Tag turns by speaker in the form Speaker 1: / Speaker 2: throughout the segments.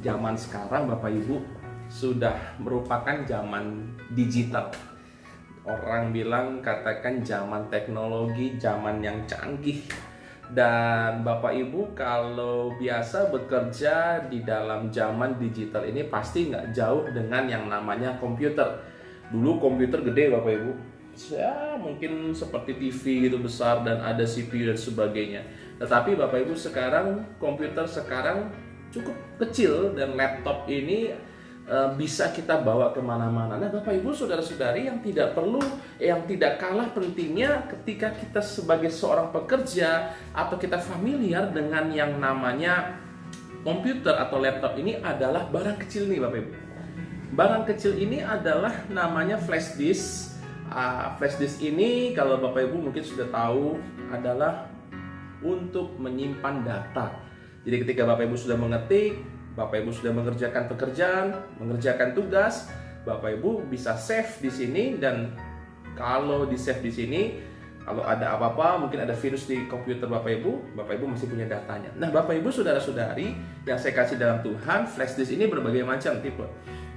Speaker 1: zaman sekarang Bapak Ibu sudah merupakan zaman digital. Orang bilang katakan zaman teknologi, zaman yang canggih. Dan Bapak Ibu kalau biasa bekerja di dalam zaman digital ini pasti nggak jauh dengan yang namanya komputer. Dulu komputer gede Bapak Ibu, ya mungkin seperti TV gitu besar dan ada CPU dan sebagainya. Tetapi Bapak Ibu sekarang komputer sekarang cukup kecil dan laptop ini bisa kita bawa kemana-mana. Nah Bapak Ibu saudara-saudari yang tidak kalah pentingnya ketika kita sebagai seorang pekerja atau kita familiar dengan yang namanya komputer atau laptop ini adalah barang kecil nih Bapak Ibu. Barang kecil ini adalah namanya flash disk. Flash disk ini kalau Bapak Ibu mungkin sudah tahu adalah untuk menyimpan data. Jadi ketika Bapak Ibu sudah mengetik, Bapak Ibu sudah mengerjakan pekerjaan, mengerjakan tugas, Bapak Ibu bisa save di sini. Dan kalau di save di sini, kalau ada apa-apa, mungkin ada virus di komputer Bapak Ibu masih punya datanya. Nah Bapak Ibu saudara-saudari yang saya kasih dalam Tuhan, flash disk ini berbagai macam tipe.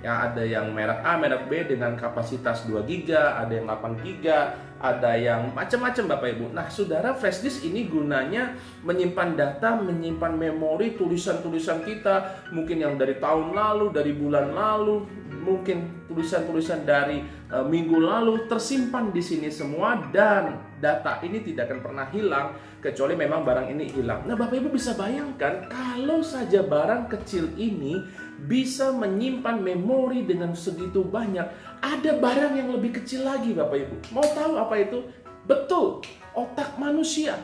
Speaker 1: Ya, ada yang merek A, merek B dengan kapasitas 2 GB, ada yang 8 GB, ada yang macam-macam Bapak Ibu. Nah, saudara, flash disk ini gunanya menyimpan data, menyimpan memori, tulisan-tulisan kita, mungkin yang dari tahun lalu, dari bulan lalu, mungkin tulisan-tulisan dari minggu lalu tersimpan di sini semua, dan data ini tidak akan pernah hilang kecuali memang barang ini hilang. Nah, Bapak Ibu bisa bayangkan kalau saja barang kecil ini bisa menyimpan memori dengan segitu banyak, ada barang yang lebih kecil lagi Bapak Ibu. Mau tahu apa itu? Betul, otak manusia.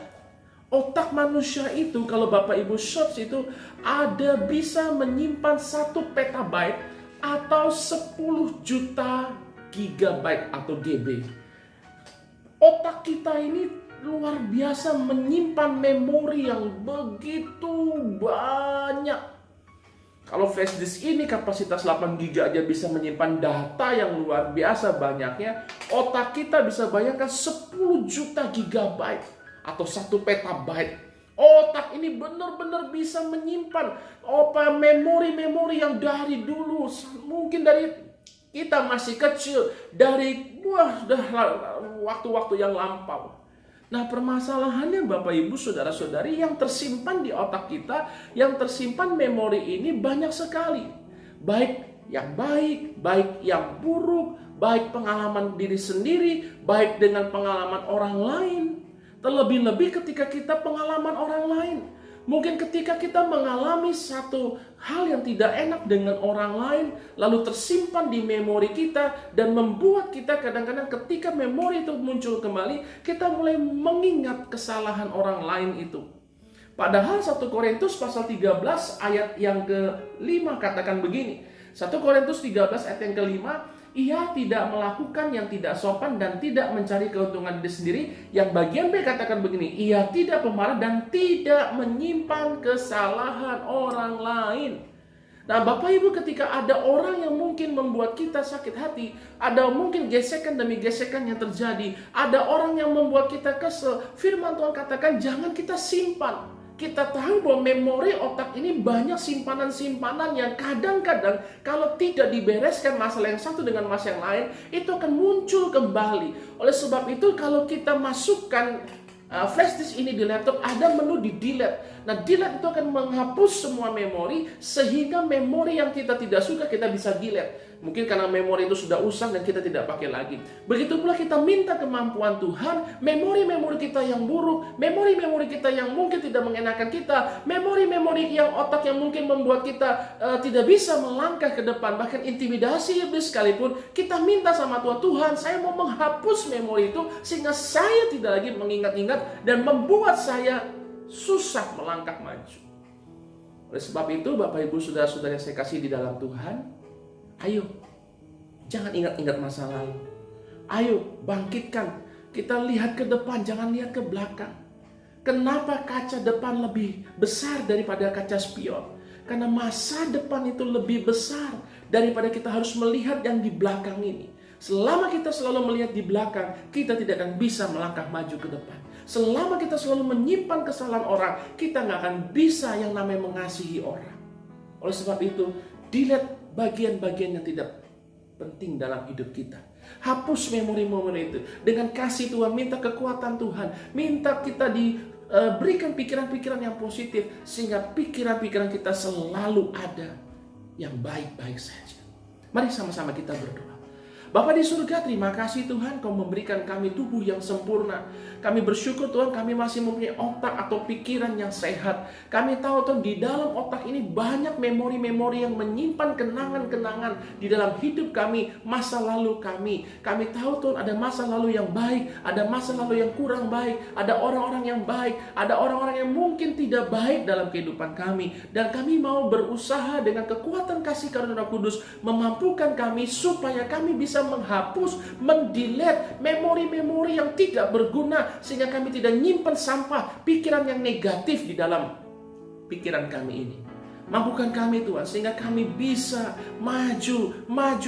Speaker 1: Otak manusia itu kalau Bapak Ibu search itu ada bisa menyimpan 1 petabyte atau 10 juta gigabyte atau GB. Otak kita ini luar biasa menyimpan memori yang begitu banyak. Kalau flash disk ini kapasitas 8 GB aja bisa menyimpan data yang luar biasa banyaknya, otak kita bisa bayangkan 10 juta gigabyte atau 1 petabyte. Otak ini benar-benar bisa menyimpan memori-memori yang dari dulu, mungkin dari kita masih kecil, dari waktu-waktu yang lampau. Nah permasalahannya Bapak Ibu saudara-saudari, yang tersimpan di otak kita, yang tersimpan memori ini banyak sekali. Baik yang baik, baik yang buruk, baik pengalaman diri sendiri, baik dengan pengalaman orang lain. Terlebih-lebih ketika kita pengalaman orang lain. Mungkin ketika kita mengalami satu hal yang tidak enak dengan orang lain, lalu tersimpan di memori kita dan membuat kita kadang-kadang ketika memori itu muncul kembali, kita mulai mengingat kesalahan orang lain itu. Padahal 1 Korintus pasal 13 ayat yang ke-5 katakan begini. 1 Korintus 13 ayat yang ke-5, ia tidak melakukan yang tidak sopan dan tidak mencari keuntungan diri sendiri. Yang bagian B katakan begini, ia tidak pemarah dan tidak menyimpan kesalahan orang lain. Nah Bapak Ibu, ketika ada orang yang mungkin membuat kita sakit hati, ada mungkin gesekan demi gesekan yang terjadi, ada orang yang membuat kita kesel, firman Tuhan katakan jangan kita simpan. Kita tahu bahwa memori otak ini banyak simpanan-simpanan yang kadang-kadang kalau tidak dibereskan masalah yang satu dengan masalah yang lain, itu akan muncul kembali. Oleh sebab itu kalau kita masukkan flash disk ini di laptop, ada menu di delete. Nah delete itu akan menghapus semua memori, sehingga memori yang kita tidak suka kita bisa delete. Mungkin karena memori itu sudah usang dan kita tidak pakai lagi. Begitu pula kita minta kemampuan Tuhan, memori-memori kita yang buruk, memori-memori kita yang mungkin tidak mengenakan kita, memori-memori yang otak yang mungkin membuat kita tidak bisa melangkah ke depan, bahkan intimidasi iblis sekalipun, kita minta sama Tuhan, Tuhan saya mau menghapus memori itu sehingga saya tidak lagi mengingat-ingat dan membuat saya susah melangkah maju. Oleh sebab itu Bapak Ibu saudara-saudara yang saya kasih di dalam Tuhan, ayo, jangan ingat-ingat masa lalu. Ayo, bangkitkan. Kita lihat ke depan, jangan lihat ke belakang. Kenapa kaca depan lebih besar daripada kaca spion? Karena masa depan itu lebih besar daripada kita harus melihat yang di belakang ini. Selama kita selalu melihat di belakang, kita tidak akan bisa melangkah maju ke depan. Selama kita selalu menyimpan kesalahan orang, kita nggak akan bisa yang namanya mengasihi orang. Oleh sebab itu, delete bagian-bagian yang tidak penting dalam hidup kita. Hapus memori-memori itu. Dengan kasih Tuhan, minta kekuatan Tuhan. Minta kita diberikan pikiran-pikiran yang positif. Sehingga pikiran-pikiran kita selalu ada yang baik-baik saja. Mari sama-sama kita berdoa. Bapa di surga, terima kasih Tuhan, Kau memberikan kami tubuh yang sempurna. Kami bersyukur Tuhan, kami masih mempunyai otak atau pikiran yang sehat. Kami tahu Tuhan, di dalam otak ini banyak memori-memori yang menyimpan kenangan-kenangan di dalam hidup kami, masa lalu kami. Kami tahu Tuhan, ada masa lalu yang baik, ada masa lalu yang kurang baik, ada orang-orang yang baik, ada orang-orang yang mungkin tidak baik dalam kehidupan kami. Dan kami mau berusaha dengan kekuatan kasih karunia Roh Kudus, memampukan kami supaya kami bisa menghapus, mendelete memori-memori yang tidak berguna, sehingga kami tidak nyimpan sampah pikiran yang negatif di dalam pikiran kami ini. Mampukan kami Tuhan, sehingga kami bisa maju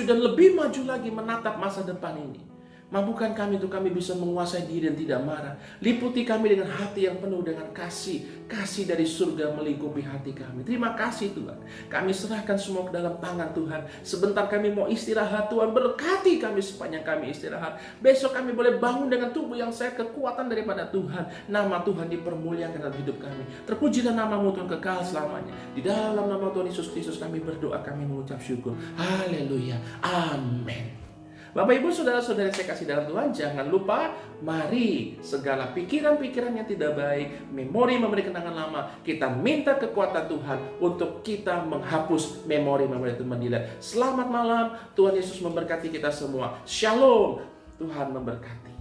Speaker 1: dan lebih maju lagi menatap masa depan ini. Mampukan kami untuk kami bisa menguasai diri dan tidak marah. Liputi kami dengan hati yang penuh dengan kasih. Kasih dari surga melingkupi hati kami. Terima kasih Tuhan. Kami serahkan semua ke dalam tangan Tuhan. Sebentar kami mau istirahat, Tuhan berkati kami sepanjang kami istirahat. Besok kami boleh bangun dengan tubuh yang sehat, kekuatan daripada Tuhan. Nama Tuhan dipermuliakan dalam hidup kami. Terpujilah nama-Mu Tuhan kekal selamanya. Di dalam nama Tuhan Yesus Kristus kami berdoa, kami mengucap syukur. Haleluya. Amin. Bapak Ibu Saudara-saudara saya kasih dalam Tuhan, jangan lupa mari segala pikiran-pikiran yang tidak baik, memori-memori kenangan lama, kita minta kekuatan Tuhan untuk kita menghapus memori-memori itu, mendelete. Selamat malam, Tuhan Yesus memberkati kita semua. Shalom, Tuhan memberkati.